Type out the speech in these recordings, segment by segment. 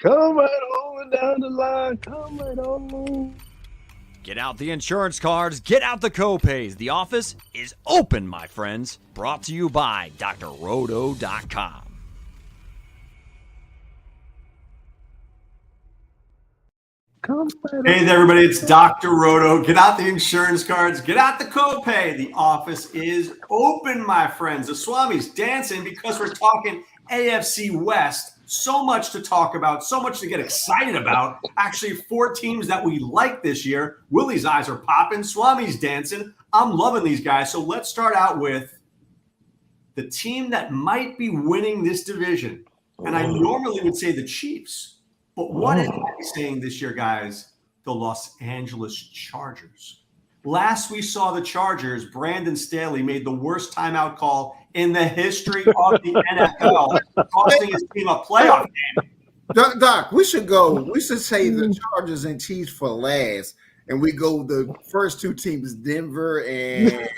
Come right on down the line. Come right on. Get out the insurance cards, get out the copays. The office is open, my friends. Brought to you by drroto.com. Come right Hey on. there, everybody. It's Dr. Roto. Get out the insurance cards. Get out the copay. The office is open, my friends. The Swame's dancing because we're talking AFC West. So much to talk about. So much to get excited about. Actually, 4 teams that we like this year. Willie's eyes are popping. Swame's dancing. I'm loving these guys. So let's start out with the team that might be winning this division. And I normally would say the Chiefs. But what am I saying this year, guys? The Los Angeles Chargers. Last we saw the Chargers, Brandon Staley made the worst timeout call in the history of the NFL, costing his team a playoff game. Doc, we should say the Chargers and Chiefs for last, and we go the first 2 teams, Denver and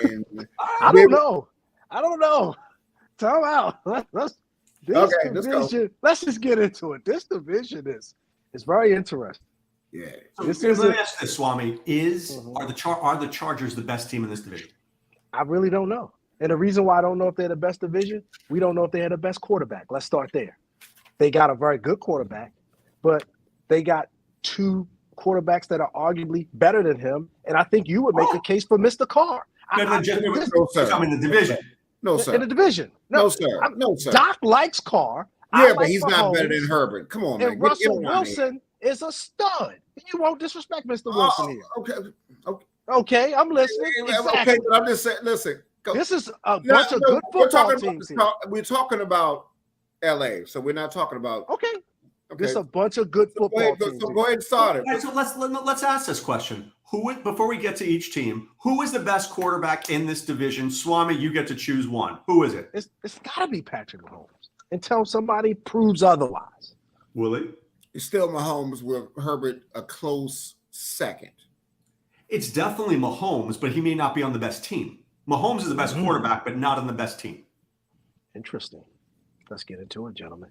I don't know. Time out. Let's just get into it. This division is very interesting. yeah. So let me ask this, Swami: are the Chargers the best team in this division? I really don't know. And the reason why I don't know if they're the best division, we don't know if they had the best quarterback. Let's start there. They got a very good quarterback, but they got 2 quarterbacks that are arguably better than him. And I think you would make a case for Mr. Carr. No, sir. I'm in the division. No, sir. In the division. No, sir. No, sir. Doc likes Carr. Yeah, but he's not better than Herbert. Come on, man. And Russell Wilson is a stud. You won't disrespect Mr. Wilson here. Okay, I'm listening. Exactly. Okay, but I'm just saying, listen. This is a bunch of good football teams here. We're talking about LA, so we're not talking about. Okay. This is a bunch of good football teams. So go ahead and start it. Right, so let's ask this question. Before we get to each team, who is the best quarterback in this division? Swami, you get to choose one. Who is it? It's got to be Patrick Mahomes until somebody proves otherwise. Willie? It's still Mahomes with Herbert a close second. It's definitely Mahomes, but he may not be on the best team. Mahomes is the best quarterback, but not on the best team. Interesting. Let's get into it, gentlemen.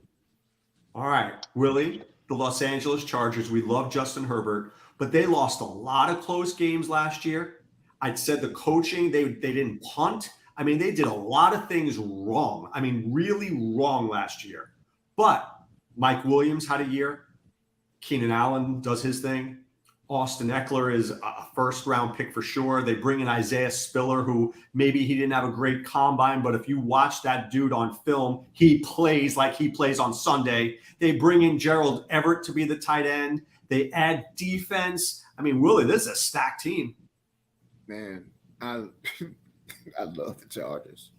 All right, Willie, the Los Angeles Chargers. We love Justin Herbert, but they lost a lot of close games last year. I'd said the coaching, they didn't punt. I mean, they did a lot of things wrong. I mean, really wrong last year. But Mike Williams had a year. Keenan Allen does his thing. Austin Eckler is a first-round pick for sure. They bring in Isaiah Spiller, who maybe he didn't have a great combine, but if you watch that dude on film, he plays like he plays on Sunday. They bring in Gerald Everett to be the tight end. They add defense. I mean, Willie, this is a stacked team. Man, I love the Chargers.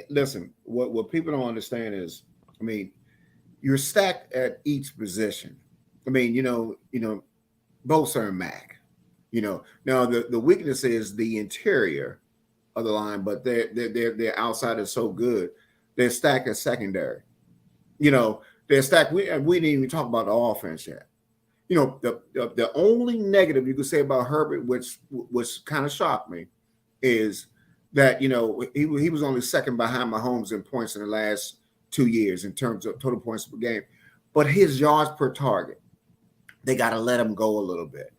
Listen, what people don't understand is, I mean, you're stacked at each position. I mean, you know, Bosa and Mac. Now the weakness is the interior of the line, but their outside is so good. They're stacked at secondary. They're stacked. We didn't even talk about the offense yet. The only negative you could say about Herbert, which kind of shocked me, is that he was only second behind Mahomes in points in the last 2 years in terms of total points per game, but his yards per target, they got to let him go a little bit.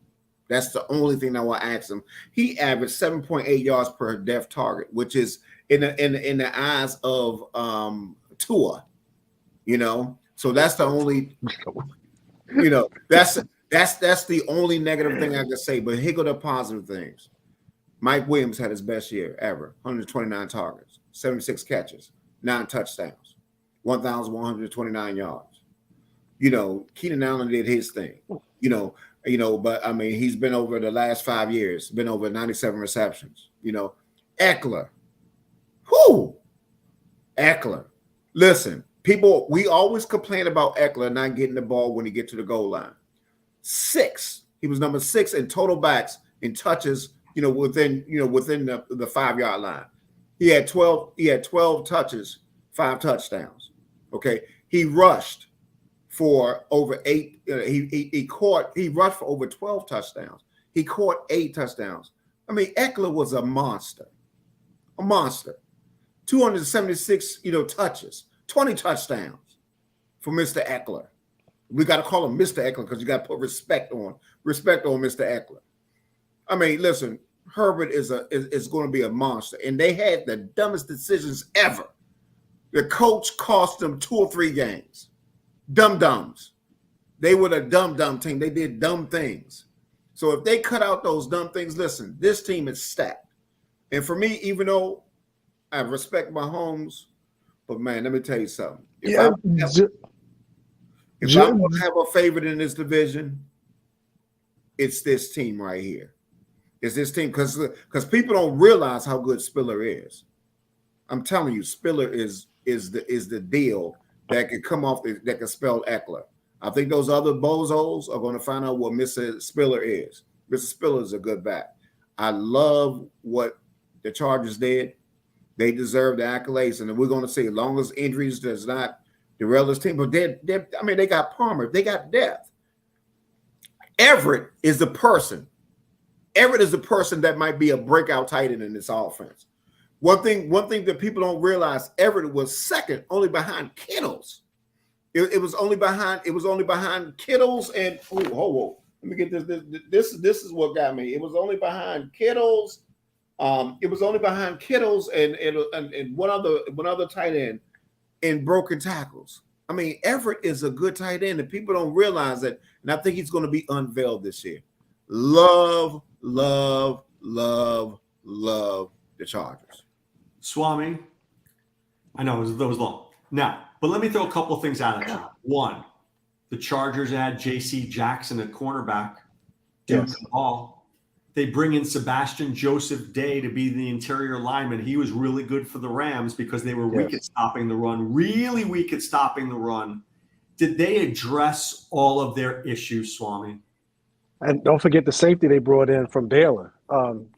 That's the only thing I will ask him. He averaged 7.8 yards per depth target, which is in the eyes of Tua. So that's the only. That's the only negative thing I can say. But here go the positive things. Mike Williams had his best year ever: 129 targets, 76 catches, 9 touchdowns, 1,129 yards. Keenan Allen did his thing. But I mean, he's been over the last 5 years, been over 97 receptions. Eckler. Eckler. Listen, people, we always complain about Eckler not getting the ball when he get to the goal line. 6. He was number 6 in total backs in touches, within the 5-yard line. He had 12 touches, 5 touchdowns. Okay. He rushed for over 8. He rushed for over 12 touchdowns. He caught 8 touchdowns. I mean, Eckler was a monster. 276, touches, 20 touchdowns for Mr. Eckler. We got to call him Mr. Eckler because you got to put respect on Mr. Eckler. I mean, listen, Herbert is going to be a monster, and they had the dumbest decisions ever. The coach cost them 2 or 3 games. Dum-dums. They were a dumb team. They did dumb things. So if they cut out those dumb things, listen, this team is stacked. And for me, even though I respect Mahomes, but man, let me tell you something. If I'm going to have a favorite in this division, it's this team right here. It's this team because people don't realize how good Spiller is. I'm telling you, Spiller is the deal that can come off that can spell Eckler. I think those other bozos are going to find out what Mr. Spiller is. Mr. Spiller is a good back. I love what the Chargers did. They deserve the accolades, and we're going to see as long as injuries does not derail this team. But they got Palmer, they got depth. Everett is the person that might be a breakout tight end in this offense. One thing that people don't realize, Everett was second only behind Kittles. It was only behind Kittles and whoa. Let me get this. This is what got me. It was only behind Kittles. It was only behind Kittles and one other tight end in broken tackles. I mean, Everett is a good tight end, and people don't realize that. And I think he's going to be unveiled this year. Love the Chargers. Swame, I know that was long. Now, but let me throw a couple of things out at you. One, the Chargers add J.C. Jackson at cornerback. Duke Hall. They bring in Sebastian Joseph Day to be the interior lineman. He was really good for the Rams because they were weak at stopping the run, really weak at stopping the run. Did they address all of their issues, Swami? And don't forget the safety they brought in from Baylor,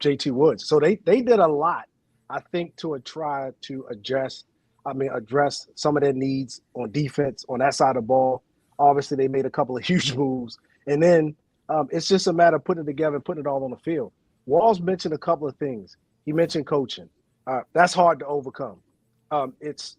J.T. Woods. So they did a lot, I think, to try to address some of their needs on defense on that side of the ball. Obviously, they made a couple of huge moves. And then it's just a matter of putting it together and putting it all on the field. Walls mentioned a couple of things. He mentioned coaching. That's hard to overcome. It's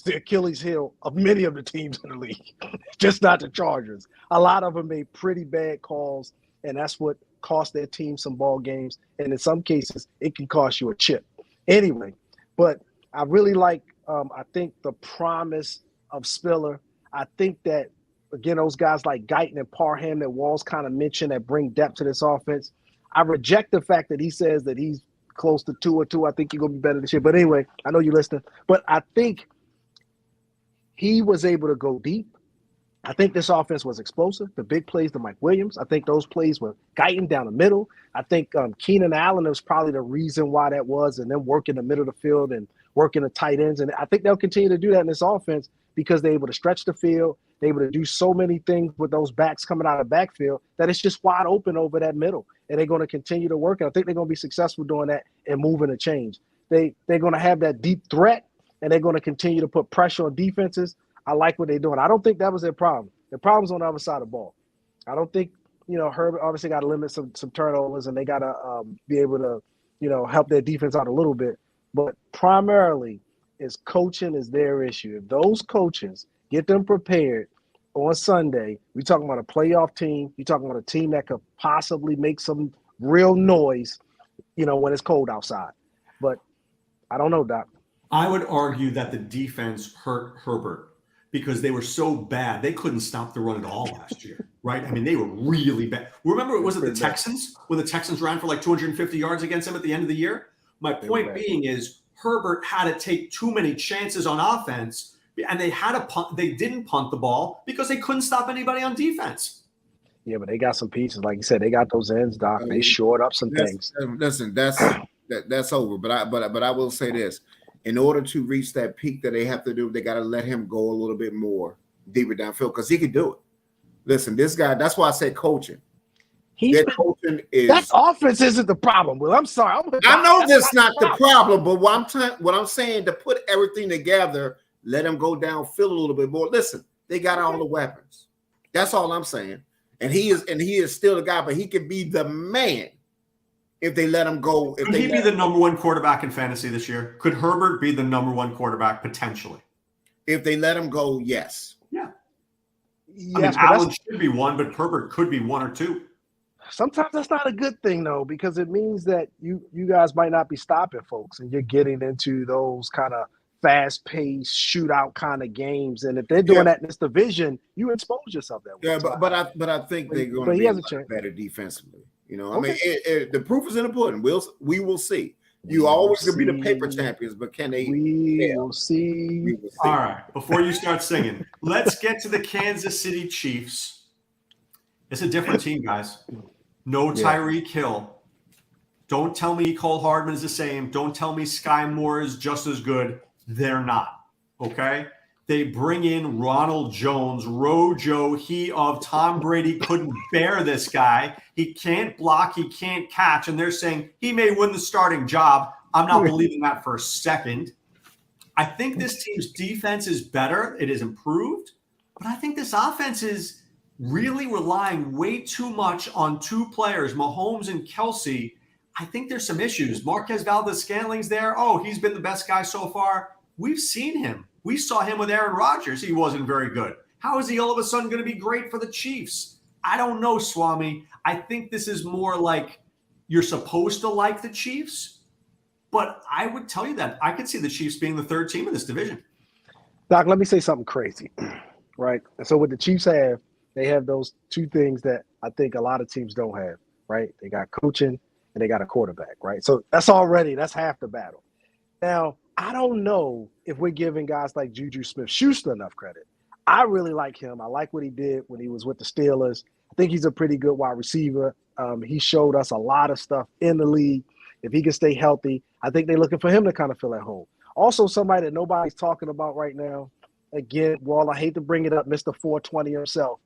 the Achilles heel of many of the teams in the league, just not the Chargers. A lot of them made pretty bad calls, and that's what cost their team some ball games. And in some cases, it can cost you a chip. Anyway, but I really like, I think, the promise of Spiller. I think that, again, those guys like Guyton and Parham that Walls kind of mentioned that bring depth to this offense. I reject the fact that he says that he's close to 2 or 2. I think he's going to be better this year. But anyway, I know you're listening. But I think he was able to go deep. I think this offense was explosive. The big plays to Mike Williams. I think those plays were Guyton down the middle. I think Keenan Allen was probably the reason why that was, and then working the middle of the field and working the tight ends. And I think they'll continue to do that in this offense because they're able to stretch the field. They're able to do so many things with those backs coming out of the backfield that it's just wide open over that middle. And they're going to continue to work. And I think they're going to be successful doing that and moving the change. They're going to have that deep threat, and they're going to continue to put pressure on defenses. I like what they're doing. I don't think that was their problem. The problem's on the other side of the ball. I don't think, Herbert obviously got to limit some turnovers, and they got to be able to, help their defense out a little bit. But primarily, is coaching is their issue. If those coaches get them prepared on Sunday, we're talking about a playoff team. You're talking about a team that could possibly make some real noise, when it's cold outside. But I don't know, Doc. I would argue that the defense hurt Herbert because they were so bad. They couldn't stop the run at all last year, right? I mean, they were really bad. Remember, was it the Texans when the Texans ran for like 250 yards against them at the end of the year? My point being is Herbert had to take too many chances on offense, and they had to punt. They didn't punt the ball because they couldn't stop anybody on defense. Yeah, but they got some pieces. Like you said, they got those ends, Doc. They shored up some things. Listen, that's over. But I will say this. In order to reach that peak that they have to do, they got to let him go a little bit more deeper downfield because he can do it. Listen, this guy, that's why I say coaching. That offense isn't the problem. Well, I'm sorry. I know that's not the problem, but what I'm saying, to put everything together, let him go downfield a little bit more. Listen, they got all the weapons. That's all I'm saying. And he is still the guy, but he could be the man if they let him go. Could he be the number one quarterback in fantasy this year? Could Herbert be the number one quarterback potentially? If they let him go, yes. Yeah. Yes, but Allen should be one, but Herbert could be one or two. sometimes that's not a good thing though, because it means that you guys might not be stopping folks, and you're getting into those kind of fast-paced shootout kind of games. And if they're doing that in this division, you expose yourself that way. Yeah, So but I think they're going to he be has a a lot chance. better defensively. You know, Okay. I mean, the proof is in the pudding. We will see. You We always will going to be the paper see. champions, but can they? We will see. We will see. All right, before you start singing, let's get to the Kansas City Chiefs. It's a different team, guys. No Tyreek Hill. Don't tell me Cole Hardman is the same. Don't tell me Sky Moore is just as good. They're not. Okay? They bring in Ronald Jones, Rojo. He of Tom Brady couldn't bear this guy. He can't block. He can't catch. And they're saying he may win the starting job. I'm not believing that for a second. I think this team's defense is better. It has improved. But I think this offense is really relying way too much on two players, Mahomes and Kelsey. I think there's some issues. Marquez Valdez-Scantling's there. Oh, he's been the best guy so far. We've seen him. We saw him with Aaron Rodgers. He wasn't very good. How is he all of a sudden going to be great for the Chiefs? I don't know, Swami. I think this is more like you're supposed to like the Chiefs, but I would tell you that I could see the Chiefs being the third team in this division. Doc, let me say something crazy, right? And so what the Chiefs have, they have those two things that I think a lot of teams don't have, right? They got coaching and they got a quarterback, right? So that's half the battle. Now, I don't know if we're giving guys like Juju Smith-Schuster enough credit. I really like him. I like what he did when he was with the Steelers. I think he's a pretty good wide receiver. He showed us a lot of stuff in the league. If he can stay healthy, I think they're looking for him to kind of feel at home. Also, somebody that nobody's talking about right now, again, Wall, I hate to bring it up, Mr. 420 himself.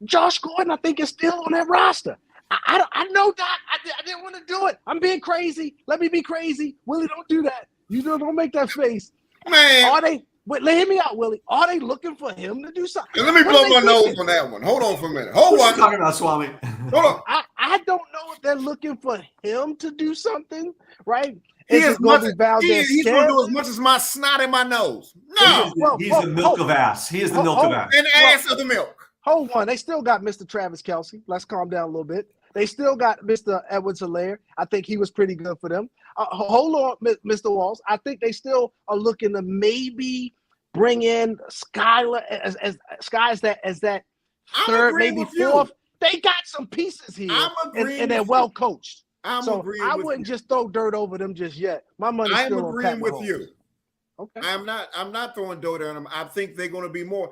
Josh Gordon, I think, is still on that roster. I know, Doc. I didn't want to do it. I'm being crazy. Let me be crazy. Willie, don't do that. You don't make that face. Man, Are they? Wait, hear me out, Willie. Are they looking for him to do something? let me blow my nose on that one. Hold on for a minute. Hold What are on. you talking about, Swami? Hold on. I don't know if they're looking for him to do something, right? He's going to do as Scantling? much as my snot in my nose. No. He's the milk of ass. He is the milk of ass. And the ass of the milk. Hold on. They still got Mr. Travis Kelce. Let's calm down a little bit. They still got Mr. Edwards-Helaire. I think he was pretty good for them. Hold on, Mr. Walls. I think they still are looking to maybe bring in Skylar as that third, maybe fourth. They got some pieces here, and they're well coached. I wouldn't just throw dirt over them just yet. My money's still on Pat Mahomes. I'm agreeing with you. Okay. I'm not throwing dirt on them. I think they're going to be more.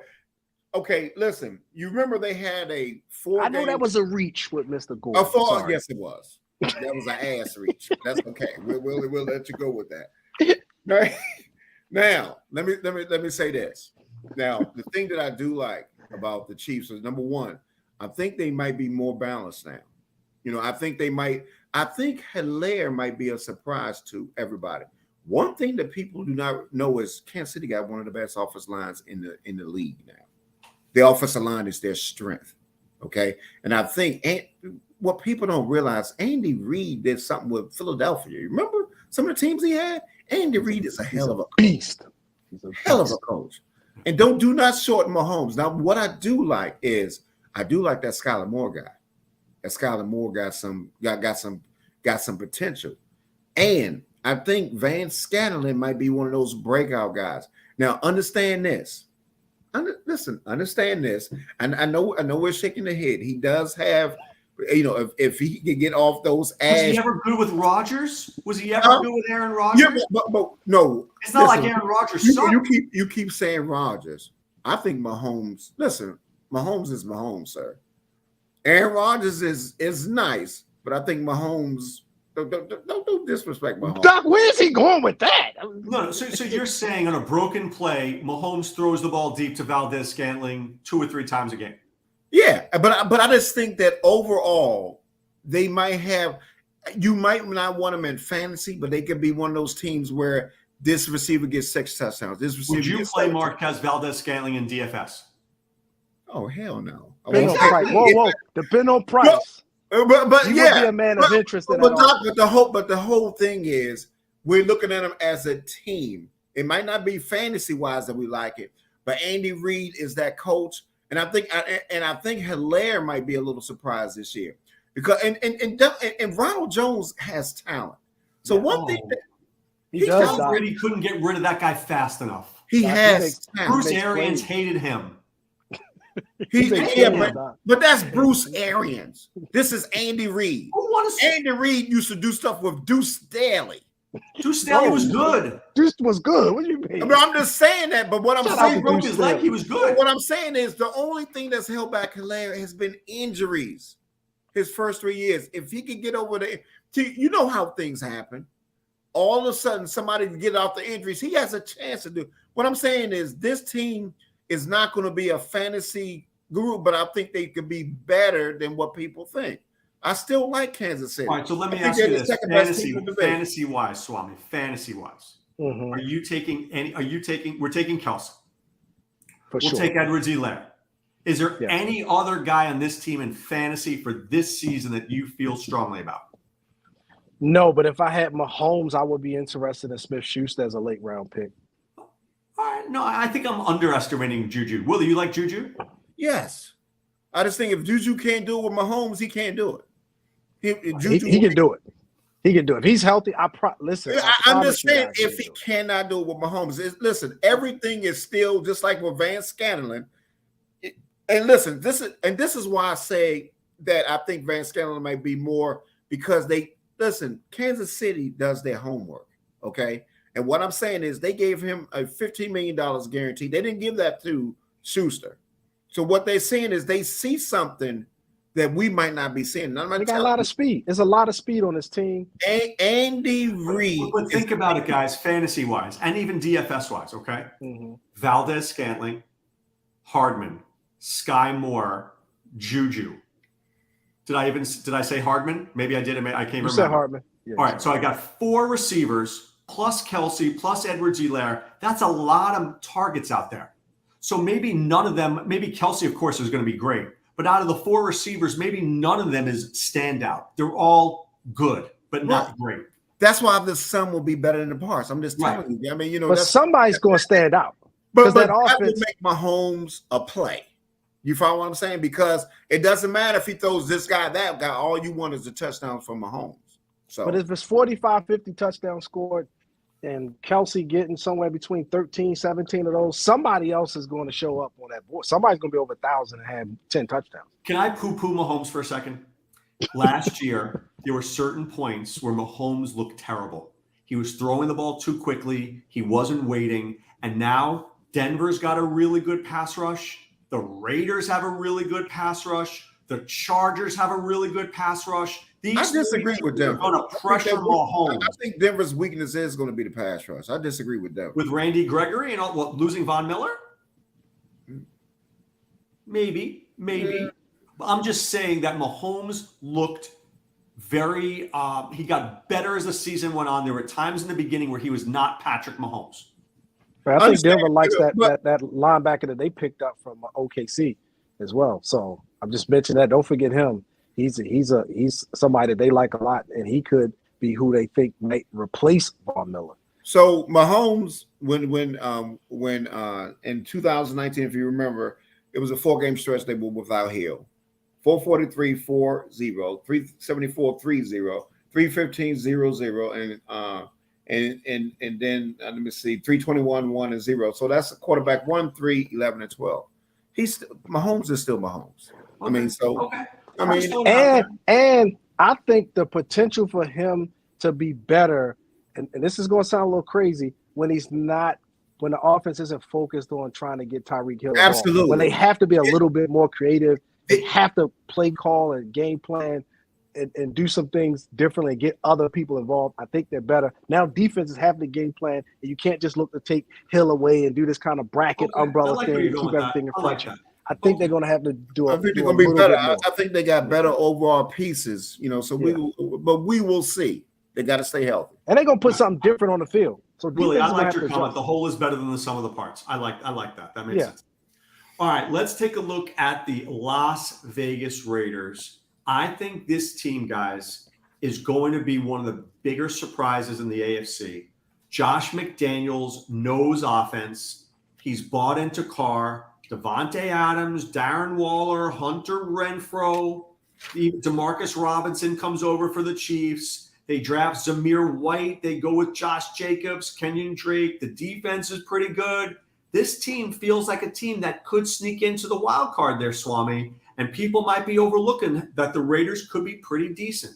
Okay, listen. You remember they had a 4 I know that was a reach with Mr. Gordon. Yes, it was. That was an ass reach. That's okay. We'll let you go with that. Now, let me say this. Now, the thing that I do like about the Chiefs is, number one, I think they might be more balanced now. You know, I think Hilaire might be a surprise to everybody. One thing that people do not know is Kansas City got one of the best offensive lines in the league now. The offensive line is their strength, okay? And I think what people don't realize, Andy Reid did something with Philadelphia. You remember some of the teams he had? Andy Reid is a hell of a beast. He's a hell of a coach. And do not shorten Mahomes. Now, what I do like is that Skylar Moore guy. That Skylar Moore got some potential. And I think Van Scantling might be one of those breakout guys. Now, understand this. Understand this. And I know we're shaking the head. He does have, if he can get off those ass. Was he ever good with Rodgers? Was he ever good with Aaron Rodgers? Yeah, but no. It's not like Aaron Rodgers. You keep saying Rodgers. I think Mahomes. Listen, Mahomes is Mahomes, sir. Aaron Rodgers is nice, but I think Mahomes. Don't disrespect Mahomes. Doc, where's he going with that? No. So you're saying on a broken play, Mahomes throws the ball deep to Valdez-Scantling 2 or 3 times a game? Yeah, but I just think that overall they might have. You might not want them in fantasy, but they could be one of those teams where this receiver gets 6 touchdowns. This receiver. Would you play Marquez Valdez-Scantling in DFS? Oh hell no! Depend on price. Whoa! Depend on price. But you yeah, would be a man of interest in but the whole thing is we're looking at them as a team. It might not be fantasy wise that we like it, but Andy Reid is that coach, And I think Hilaire might be a little surprised this year because and Ronald Jones has talent. So one thing that he does, Tom Brady couldn't get rid of that guy fast enough. He has talent. Bruce Arians hated him. But that's Bruce Arians. This is Andy Reid. Andy Reid used to do stuff with Deuce Staley. Deuce Staley was good. Deuce was good. What do you mean? I mean, I'm just saying that. But what I'm saying, like he was good. What I'm saying is the only thing that's held back Hilaire has been injuries. His first 3 years. If he could get over you know how things happen. All of a sudden, somebody can get off the injuries. He has a chance to do. What I'm saying is this team is not going to be a fantasy group, but I think they could be better than what people think. I still like Kansas City. All right, so let me ask you this: fantasy-wise, Swame, fantasy-wise, are you taking any? We're taking Kelsey. We'll take Edwards-Helaire. Is there any other guy on this team in fantasy for this season that you feel strongly about? No, but if I had Mahomes, I would be interested in Smith-Schuster as a late round pick. All right, no, I think I'm underestimating Juju. Willie, you like Juju? Yes. I just think if Juju can't do it with Mahomes, he can't do it. He can do it. He can do it. If he's healthy, listen. I'm just saying if he cannot do it with Mahomes. Listen, everything is still just like with Van Scanlon. And listen, this is why I say that I think Van Scanlon might be more because Kansas City does their homework. Okay. And what I'm saying is they gave him a $15 million guarantee. They didn't give that to Schuster. So what they're saying is they see something that we might not be seeing. They got a lot of speed. There's a lot of speed on this team. Andy Reid. But think about it, guys, fantasy-wise and even DFS-wise, okay? Valdez-Scantling, Hardman, Sky Moore, Juju. Did I say Hardman? Maybe I did. I can't remember. You said Hardman. Yeah, all right, so I got 4 receivers plus Kelsey plus Edwards-Helaire. That's a lot of targets out there. So maybe none of them, maybe Kelsey, of course, is going to be great. But out of the 4 receivers, maybe none of them is standout. They're all good, but not great. That's why the sum will be better than the parts. I'm just telling you. I mean, but somebody's going to stand out. But that will make Mahomes a play. You follow what I'm saying? Because it doesn't matter if he throws this guy, that guy. All you want is a touchdown from Mahomes. So, but if it's 45, 50 touchdowns scored, and Kelsey getting somewhere between 13, 17 of those, somebody else is going to show up on that board. Somebody's going to be over 1,000 and have 10 touchdowns. Can I poo-poo Mahomes for a second? Last year, there were certain points where Mahomes looked terrible. He was throwing the ball too quickly. He wasn't waiting. And now Denver's got a really good pass rush. The Raiders have a really good pass rush. The Chargers have a really good pass rush. I disagree with Denver. Going to pressure Mahomes. I think Denver's weakness is going to be the pass rush. I disagree with Denver. With Randy Gregory and losing Von Miller? Maybe. Yeah. I'm just saying that Mahomes looked very he got better as the season went on. There were times in the beginning where he was not Patrick Mahomes. I think Denver likes that linebacker that they picked up from OKC as well. So I'm just mentioning that. Don't forget him. He's somebody that they like a lot, and he could be who they think might replace Von Miller. So Mahomes, when in 2019, if you remember, it was a 4-game stretch they were without Hill. 443-40, 374-30, 315-0-0, and then let me see, 321-1-0. So that's quarterback 1, 3, 11, and 12. Mahomes is still Mahomes. Okay. I mean, so. Okay. I mean, and I think the potential for him to be better, and this is going to sound a little crazy, when the offense isn't focused on trying to get Tyreek Hill. Absolutely. When they have to be a little bit more creative, they have to play call and game plan and do some things differently and get other people involved. I think they're better. Now defenses have the game plan, and you can't just look to take Hill away and do this kind of bracket umbrella thing and keep everything in front of you. I think they're going to have to do it. I think they're going to be better. I think they got better overall pieces, so we will see. They got to stay healthy. And they're going to put something different on the field. So Willie, I like your comment. The whole is better than the sum of the parts. I like that. That makes sense. All right, let's take a look at the Las Vegas Raiders. I think this team, guys, is going to be one of the bigger surprises in the AFC. Josh McDaniels knows offense. He's bought into Carr. Devontae Adams, Darren Waller, Hunter Renfrow, Demarcus Robinson comes over for the Chiefs. They draft Zamir White. They go with Josh Jacobs, Kenyon Drake. The defense is pretty good. This team feels like a team that could sneak into the wild card there, Swami. And people might be overlooking that the Raiders could be pretty decent.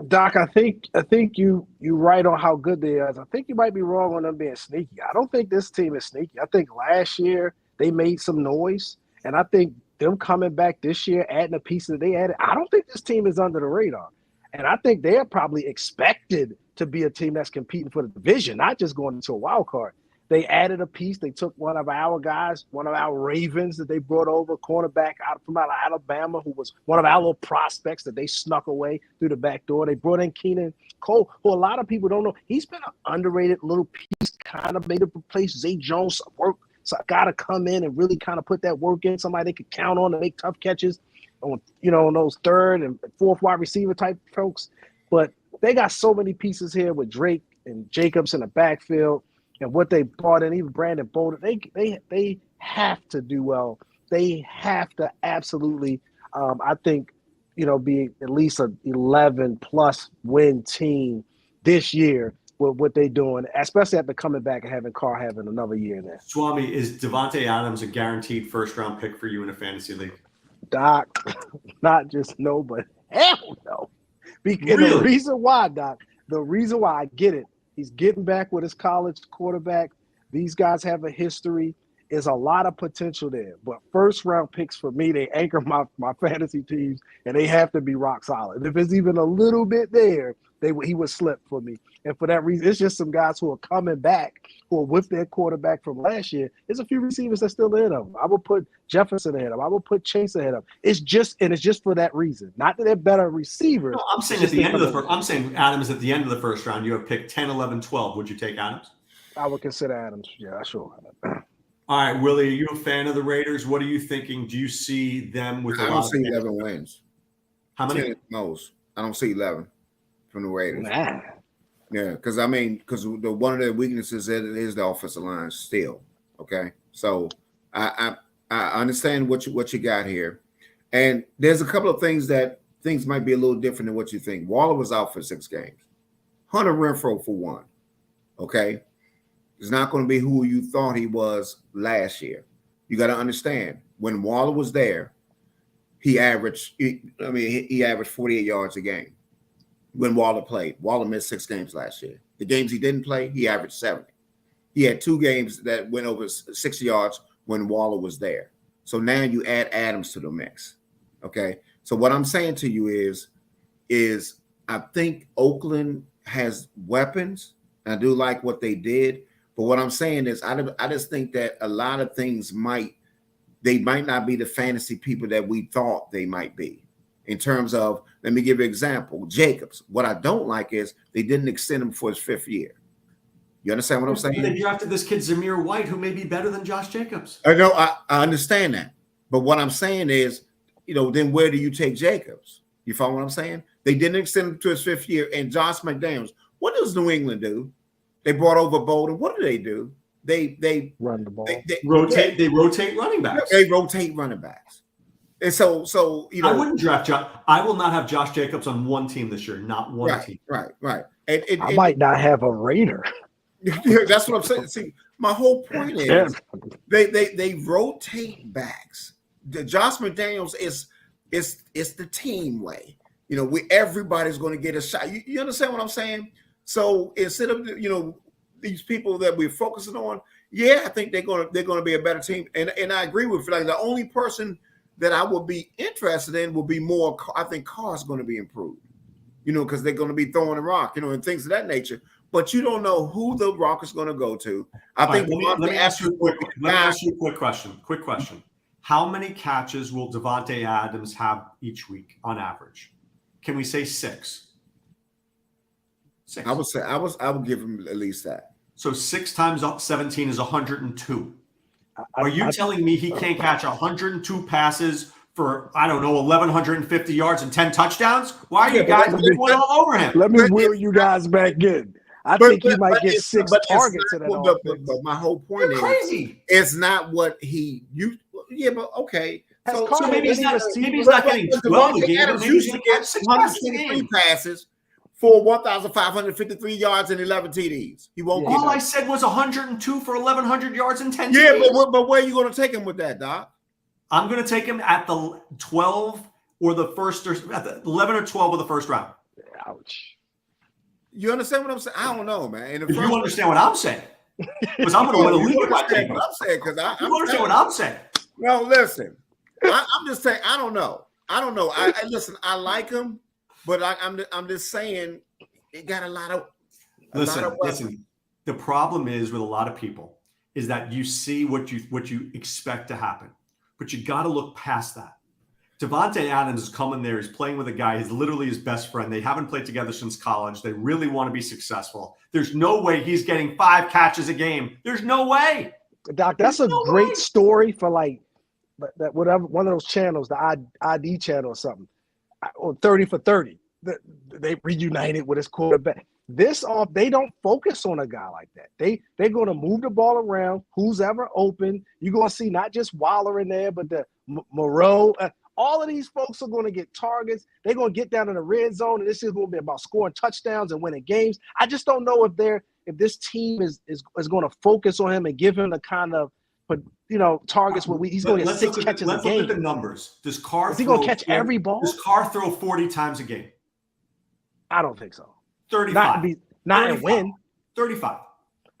Doc, I think you right on how good they are. I think you might be wrong on them being sneaky. I don't think this team is sneaky. I think last year they made some noise, and I think them coming back this year, adding a piece that they added, I don't think this team is under the radar. And I think they're probably expected to be a team that's competing for the division, not just going into a wild card. They added a piece. They took one of our guys, one of our Ravens that they brought over, cornerback out of Alabama, who was one of our little prospects that they snuck away through the back door. They brought in Keenan Cole, who a lot of people don't know. He's been an underrated little piece, kind of made to replace Zay Jones' work. So I got to come in and really kind of put that work in, somebody they could count on to make tough catches on, on those third and fourth wide receiver type folks. But they got so many pieces here with Drake and Jacobs in the backfield. And what they brought in, even Brandon Bolden, they have to do well. They have to absolutely, I think, be at least an 11-plus win team this year with what they're doing, especially after coming back and having Carr having another year in there. Swami, is Devontae Adams a guaranteed first-round pick for you in a fantasy league? Doc, not just no, but hell no. And Really? the reason why, Doc, I get it. He's getting back with his college quarterback. These guys have a history. There's a lot of potential there. But first-round picks for me, they anchor my fantasy teams, and they have to be rock solid. If it's even a little bit there, he would slip for me. And for that reason, it's just some guys who are coming back, who are with their quarterback from last year. There's a few receivers that's still ahead of him. I would put Jefferson ahead of him. I would put Chase ahead of him. It's just for that reason. Not that they're better receivers. No, I'm saying at the end of the first. I'm saying Adams at the end of the first round. You have picked 10, 11, 12. Would you take Adams? I would consider Adams. Yeah, sure. All right, Willie, are you a fan of the Raiders? What are you thinking? Do you see them with? I don't see 11 wins. How many? 10 at most. I don't see 11 from the Raiders. Nah. Yeah, because one of their weaknesses is the offensive line still. Okay, so I understand what you got here, and there's a couple of things might be a little different than what you think. Waller was out for 6 games. Hunter Renfrow for 1. Okay, he's not going to be who you thought he was last year. You got to understand when Waller was there, he averaged 48 yards a game. When Waller played. Waller missed 6 games last year. The games he didn't play, he averaged 70. He had 2 games that went over 60 yards when Waller was there. So now you add Adams to the mix. Okay. So what I'm saying to you is I think Oakland has weapons. I do like what they did. But what I'm saying is I just think that a lot of things might not be the fantasy people that we thought they might be. In terms of, let me give you an example. Jacobs. What I don't like is they didn't extend him for his 5th year. You understand what I'm saying? They drafted this kid Zamir White, who may be better than Josh Jacobs. I know, I understand that. But what I'm saying is, then where do you take Jacobs? You follow what I'm saying? They didn't extend him to his 5th year. And Josh McDaniels, what does New England do? They brought over Bolden. What do? They run the ball. They rotate running backs. They rotate running backs. And so I wouldn't draft Josh. I will not have Josh Jacobs on one team this year, not one team. Right. I might not have a Raider. That's what I'm saying. See, my whole point is they rotate backs. Josh McDaniels is the team way. Everybody's going to get a shot. You understand what I'm saying? So instead of these people that we're focusing on, I think they're going to be a better team. And I agree with you. Like the only person that I would be interested in will be more. I think Carr's going to be improved, because they're going to be throwing a rock, and things of that nature. But you don't know who the rock is going to go to. Let me ask you a quick question. Quick question. How many catches will Devontae Adams have each week on average? Can we say 6? 6. I would give him at least that. So 6 times 17 is 102. Are you telling me he can't catch 102 passes for, 1,150 yards and 10 touchdowns? Why are you guys going all over him? Let me wheel you guys back in. I think he might get 6 targets in that offense. But my whole point You're crazy. It's not what yeah, but okay. Has So Carter maybe he's any not receiver- getting 12 a Devontae game. Adams Maybe used he's to getting get 6 passes a 123 game. passes for 1,553 yards and 11 TDs. He won't Yeah. get All I that. said was 102 for 1,100 yards and 10 Yeah, TDs. but where are you going to take him with that, Doc? I'm going to take him at the 12 or the first, or at the 11 or 12 of the first round. Ouch. You understand what I'm saying? I don't know, man. In the If first- you understand what I'm saying, because I'm going to win a you league if I understand take him. what I'm saying, because You understand what I'm saying? No, listen. I'm just saying. I don't know. I listen. I like him, but I'm just saying it got a lot of. Listen. The problem is with a lot of people is that you see what you expect to happen, but you got to look past that. Devontae Adams is coming there. He's playing with a guy. He's literally his best friend. They haven't played together since college. They really want to be successful. There's no way he's getting 5 catches a game. There's no way. Doc, that's a great story for like that whatever one of those channels, the ID channel or something, or 30 for 30. They reunited with his quarterback. They don't focus on a guy like that. They're going to move the ball around. Who's ever open, you're going to see not just Waller in there, but the Moreau. All of these folks are going to get targets. They're going to get down in the red zone, and this is going to be about scoring touchdowns and winning games. I just don't know if this team is going to focus on him and give him the kind of targets where he's going to get 6 catches a game. Let's look at the numbers. Is he going to catch every ball? Does Carr throw 40 times a game? I don't think so. 35. Not and win. 35.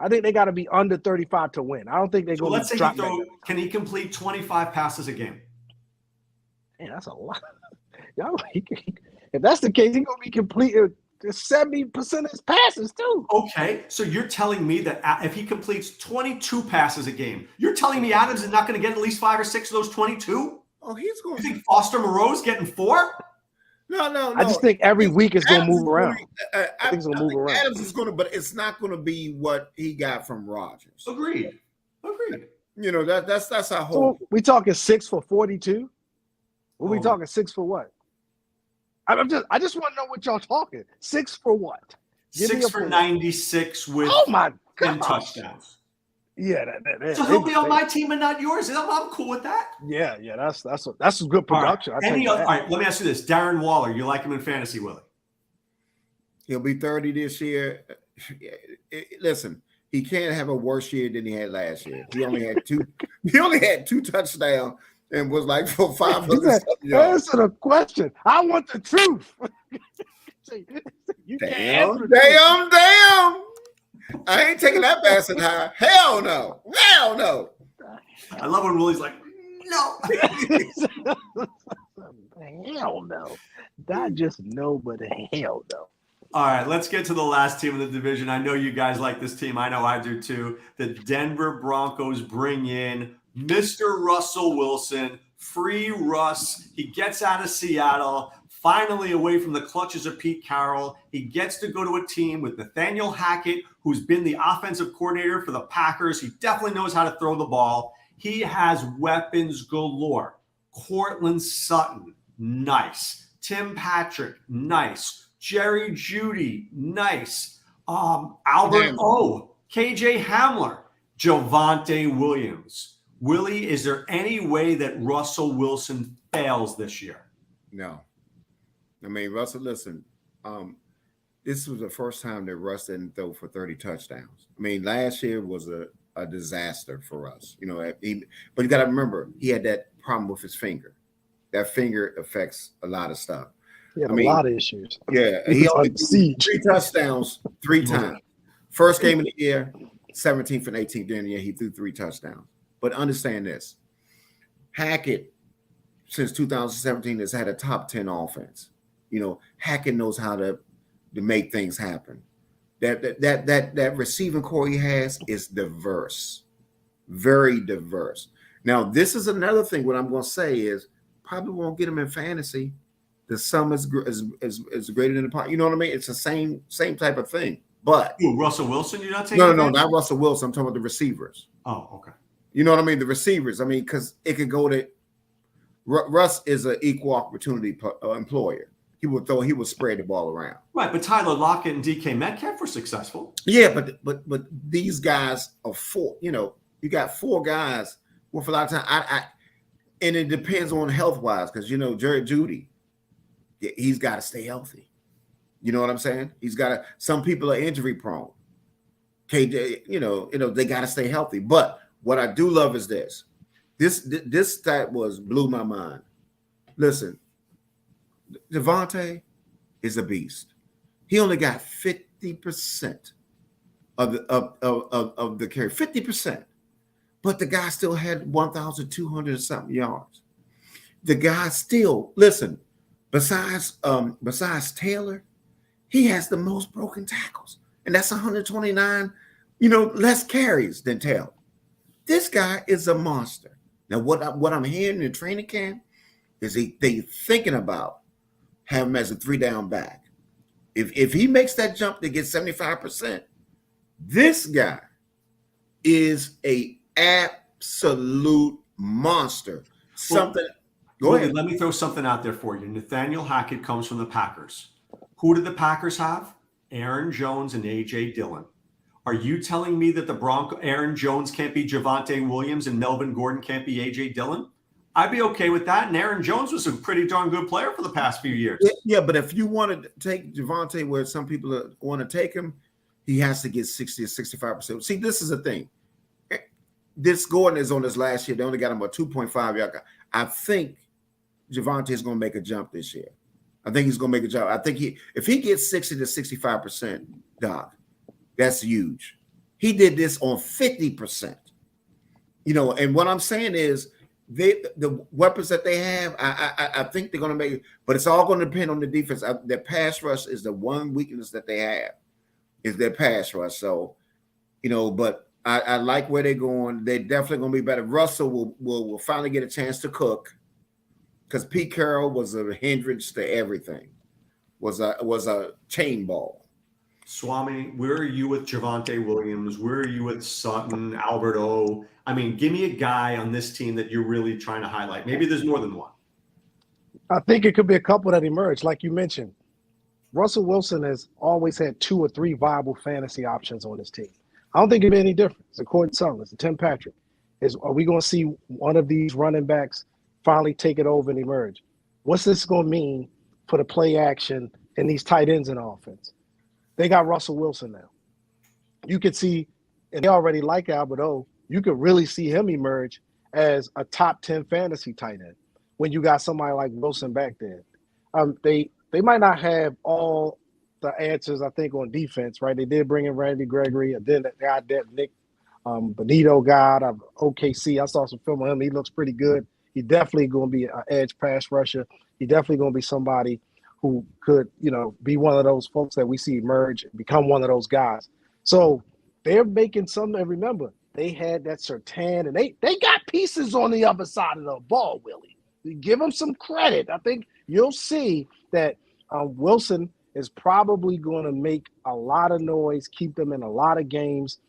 I think they got to be under 35 to win. I don't think they're So going let's to say drop. can he complete 25 passes a game? Man, that's a lot. If that's the case, he's going to be completing 70% of his passes too. Okay, so you're telling me that if he completes 22 passes a game, you're telling me Adams is not going to get at least 5 or 6 of those 22? Oh, he's going. You think Foster Moreau's getting 4? No. I just think every week it's going to Adams move around. I think it's going to move around. Adams is going to, but it's not going to be what he got from Rodgers. Agreed. That's our whole. So we talking 6 for 42? What we Oh. talking 6 for what? I just want to know what y'all talking. 6 for what? Give me 6 a for point. 96 with Oh my 10 gosh. touchdowns. Yeah, So he'll be on my team and not yours. I'm cool with that. Yeah, that's a good production. All right, let me ask you this. Darren Waller, you like him in fantasy, Willie? He'll be 30 this year. Listen, he can't have a worse year than he had last year. He only had 2. He only had 2 touchdowns and was like for 500 yards. Answer the question. I want the truth. You can't answer the truth. Damn. I ain't taking that bastard high. Hell no. I love when Willie's like, no. Hell no. Not just no, but hell no. All right, let's get to the last team in the division. I know you guys like this team. I know I do too. The Denver Broncos bring in Mr. Russell Wilson, free Russ. He gets out of Seattle, finally away from the clutches of Pete Carroll. He gets to go to a team with Nathaniel Hackett, who's been the offensive coordinator for the Packers. He definitely knows how to throw the ball. He has weapons galore. Cortland Sutton, nice. Tim Patrick, nice. Jerry Jeudy, nice. Albert O, KJ Hamler, Javonte Williams. Willie, is there any way that Russell Wilson fails this year? No. I mean, Russell, listen, this was the first time that Russ didn't throw for 30 touchdowns. I mean, last year was a disaster for us. But you got to remember, he had that problem with his finger. That finger affects a lot of stuff. He had a lot of issues. Yeah, he only threw 3 touchdowns 3 times. First game of the year, 17th and 18th during the year, he threw 3 touchdowns. But understand this, Hackett, since 2017, has had a top 10 offense. Hackett knows how to make things happen. That receiving core he has is diverse, very diverse. Now, this is another thing. What I'm going to say is probably won't get him in fantasy. The sum is greater than the part. You know what I mean? It's the same type of thing. But Russell Wilson, you're not taking? No, not Russell Wilson. I'm talking about the receivers. Oh, okay. You know what I mean? The receivers. I mean, because it could go to Russ is an equal opportunity employer. He would spread the ball around. Right, but Tyler Lockett and DK Metcalf were successful. Yeah, but these guys are 4. You got 4 guys with a lot of time. and it depends on health wise, because Jerry Judy, he's got to stay healthy. You know what I'm saying? He's got to. Some people are injury prone. KJ, they got to stay healthy. But what I do love is this. This stat blew my mind. Listen, Javonte is a beast. He only got 50% of the carry, 50%. But the guy still had 1,200 and something yards. The guy still, listen, besides Taylor, he has the most broken tackles. And that's 129, less carries than Taylor. This guy is a monster. Now, what I'm hearing in training camp is they thinking about having him as a 3-down back. If he makes that jump to get 75%, this guy is a absolute monster. Something. Go ahead. Let me throw something out there for you. Nathaniel Hackett comes from the Packers. Who did the Packers have? Aaron Jones and A.J. Dillon. Are you telling me that Aaron Jones can't be Javonte Williams and Melvin Gordon can't be A.J. Dillon? I'd be okay with that. And Aaron Jones was a pretty darn good player for the past few years. Yeah, but if you want to take Javonte where some people want to take him, he has to get 60 or 65%. See, this is the thing. This Gordon is on his last year. They only got him a 2.5 yard. I think Javonte is going to make a jump this year. I think he's going to make a jump. I think if he gets 60 to 65%, Doc, that's huge. He did this on 50%. And what I'm saying is the weapons that they have, I think they're going to make it, but it's all going to depend on the defense. Their pass rush is the one weakness that they have, is their pass rush. So, but I like where they're going. They're definitely going to be better. Russell will finally get a chance to cook, because Pete Carroll was a hindrance to everything. Was a chain ball. Swame, where are you with Javonte Williams? Where are you with Sutton, Albert O? I mean, give me a guy on this team that you're really trying to highlight. Maybe there's more than one. I think it could be a couple that emerge, like you mentioned. Russell Wilson has always had 2 or 3 viable fantasy options on his team. I don't think it'd be any different. It's a Corton Sutton, a Tim Patrick. Are we going to see one of these running backs finally take it over and emerge? What's this going to mean for the play action and these tight ends in offense? They got Russell Wilson now. You could see, and they already like Albert O, you could really see him emerge as a top 10 fantasy tight end when you got somebody like Wilson back there. They might not have all the answers, I think, on defense, right? They did bring in Randy Gregory, and then they got that Nick Benito guy out of OKC. I saw some film of him. He looks pretty good. He's definitely going to be an edge pass rusher. He's definitely going to be somebody who could, be one of those folks that we see emerge and become one of those guys. So they're making something. And remember, they had that Surtain, and they got pieces on the other side of the ball, Willie. You give them some credit. I think you'll see that Wilson is probably going to make a lot of noise, keep them in a lot of games.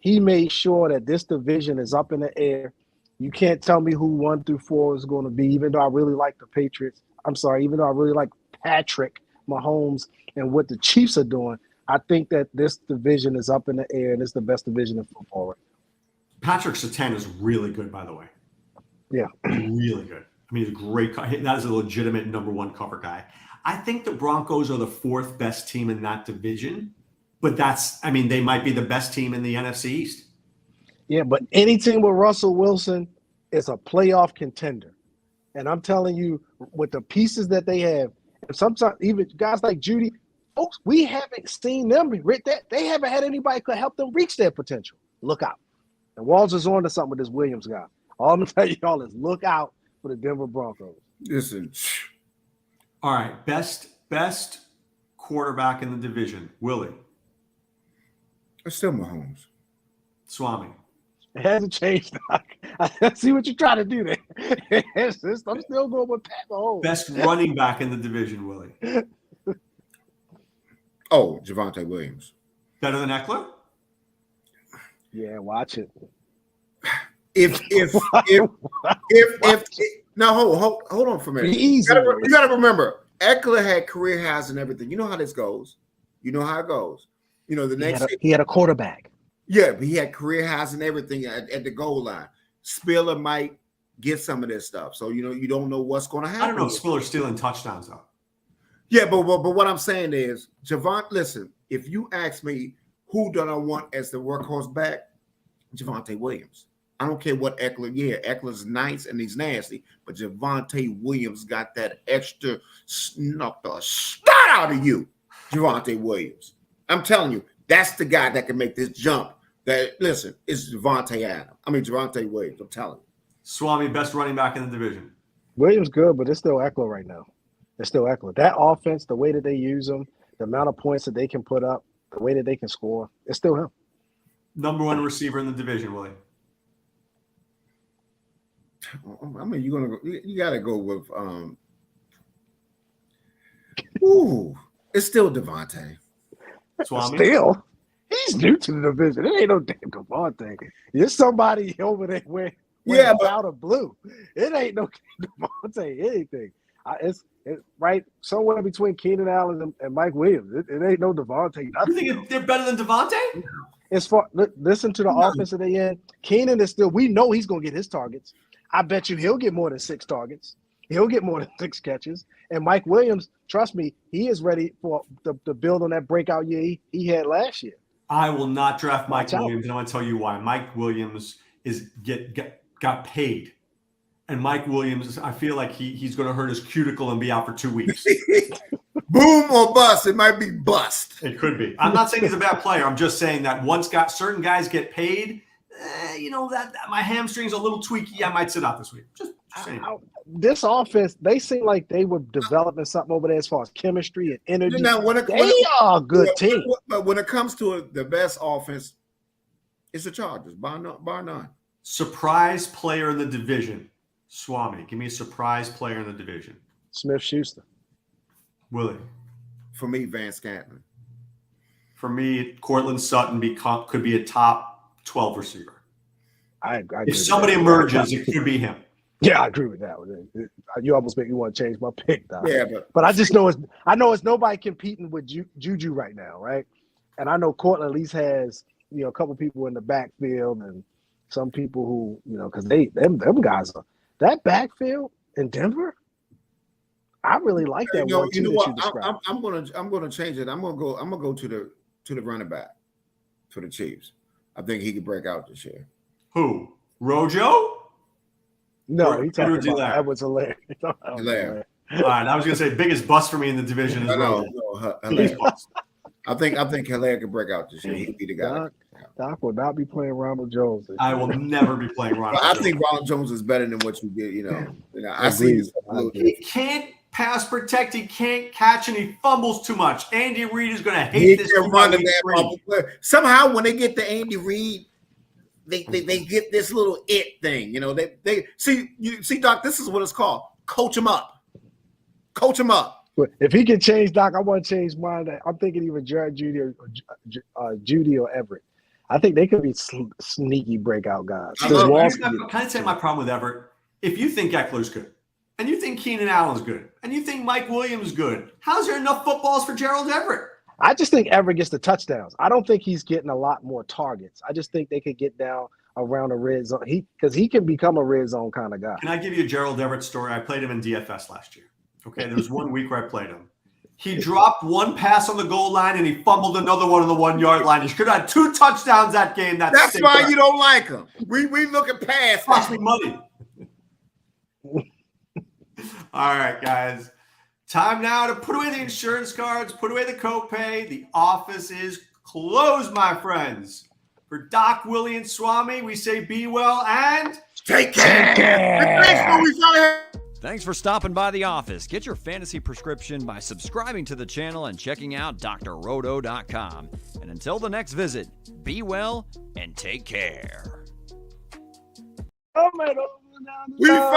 He made sure that this division is up in the air. You can't tell me who 1 through 4 is going to be, even though I really like the Patriots. Even though I really like Patrick Mahomes and what the Chiefs are doing, I think that this division is up in the air, and it's the best division in football right now. Patrick Surtain is really good, by the way. Yeah. Really good. I mean, he's a great – that is a legitimate number 1 cover guy. I think the Broncos are the 4th best team in that division, but they might be the best team in the NFC East. Yeah, but any team with Russell Wilson is a playoff contender. And I'm telling you, with the pieces that they have, and sometimes even guys like Judy, folks, we haven't seen them they haven't had anybody who could help them reach their potential. Look out. And Walls is on to something with this Williams guy. All I'm going to tell y'all is look out for the Denver Broncos. Listen. All right, best quarterback in the division, Willie. It's still Mahomes. Swami. It hasn't changed, Doc. I see what you're trying to do there. I'm still going with Pat Mahomes. Best running back in the division, Willie. Oh, Javonte Williams. Better than Eckler? Yeah, watch it. Now hold on for a minute. You got to remember, Eckler had career highs and everything. You know how this goes. You know how it goes. The next he had a quarterback. Yeah, but he had career highs and everything at the goal line. Spiller might get some of this stuff. So you don't know what's going to happen. I don't know if Spiller's stealing touchdowns though. Yeah, but what I'm saying is, Javon, listen, if you ask me who do I want as the workhorse back, Javonte Williams. I don't care what Eckler's nice and he's nasty, but Javonte Williams got that extra knock the snot out of you, Javonte Williams. I'm telling you, that's the guy that can make this jump. That listen, it's Javonte Williams. I'm telling you. Swami, best running back in the division. Williams good, but it's still Eckler right now. It's still Eckler. That offense, the way that they use them, the amount of points that they can put up, the way that they can score, it's still him. Number one receiver in the division, Willie. I mean, you gotta go with it's still Devontae. Swami. Still, he's new to the division. It ain't no damn Devontae. There's somebody over there wearing out of blue. It ain't no Devontae anything. It's right somewhere between Keenan Allen and Mike Williams. It ain't no Devontae. You think they're better than Devontae? As far listen to the offense that they in. Keenan is still. We know he's gonna get his targets. I bet you he'll get more than 6 targets. He'll get more than 6 catches. And Mike Williams, trust me, he is ready for the build on that breakout year he had last year. I will not draft Mike Williams, and I'm going to tell you why. Mike Williams got paid. And Mike Williams, I feel like he's going to hurt his cuticle and be out for 2 weeks. Boom or bust. It might be bust. It could be. I'm not saying he's a bad player. I'm just saying that once certain guys get paid, that my hamstring's a little tweaky. I might sit out this week. Just saying. This offense, they seem like they were developing something over there as far as chemistry and energy. Now, they are a good team. But when it comes to the best offense, it's the Chargers, bar none. Surprise player in the division. Swami, give me a surprise player in the division. Smith-Schuster. Willie. For me, Van Scantling. For me, Cortland Sutton could be a top 12 receiver. I if somebody emerges, it could be him. Yeah, I agree with that. You almost make me want to change my pick. Though. Yeah, but I just know it's nobody competing with Juju right now, right? And I know Cortland at least has a couple people in the backfield and some people who because them guys are that backfield in Denver. I really like that one too. That I'm gonna change it. I'm gonna go to the running back for the Chiefs. I think he could break out this year. Who? Rojo? No, he talking about Edwards-Helaire. Helaire. All right, I was going to say biggest bust for me in the division is Rojo. I think Helaire could break out this year. He could be the guy. Doc will not be playing Ronald Jones. I will never be playing Ronald Jones. I think Ronald Jones is better than what you get. I see. He can't pass protect. He can't catch, and he fumbles too much. Andy Reid is going to hate this. Somehow, when they get to Andy Reid, they get this little it thing. They see Doc. This is what it's called. Coach him up. Coach him up. If he can change, Doc, I want to change mine. I'm thinking either Jared Judy or Everett. I think they could be sneaky breakout guys. Can I say my problem with Everett? If you think Eckler's good, and you think Keenan Allen's good, and you think Mike Williams is good, how's there enough footballs for Gerald Everett? I just think Everett gets the touchdowns. I don't think he's getting a lot more targets. I just think they could get down around the red zone. Because he can become a red zone kind of guy. Can I give you a Gerald Everett story? I played him in DFS last year. Okay, there was 1 week where I played him. He dropped one pass on the goal line and he fumbled another one on the 1 yard line. He could have had 2 touchdowns that game. That's why you don't like him. We looking past. Cost me money. All right, guys. Time now to put away the insurance cards, put away the copay. The office is closed, my friends. For Doc, Willie, and Swami, we say be well and take care. Thanks for stopping by the office. Get your fantasy prescription by subscribing to the channel and checking out drroto.com. And until the next visit, be well and take care. We found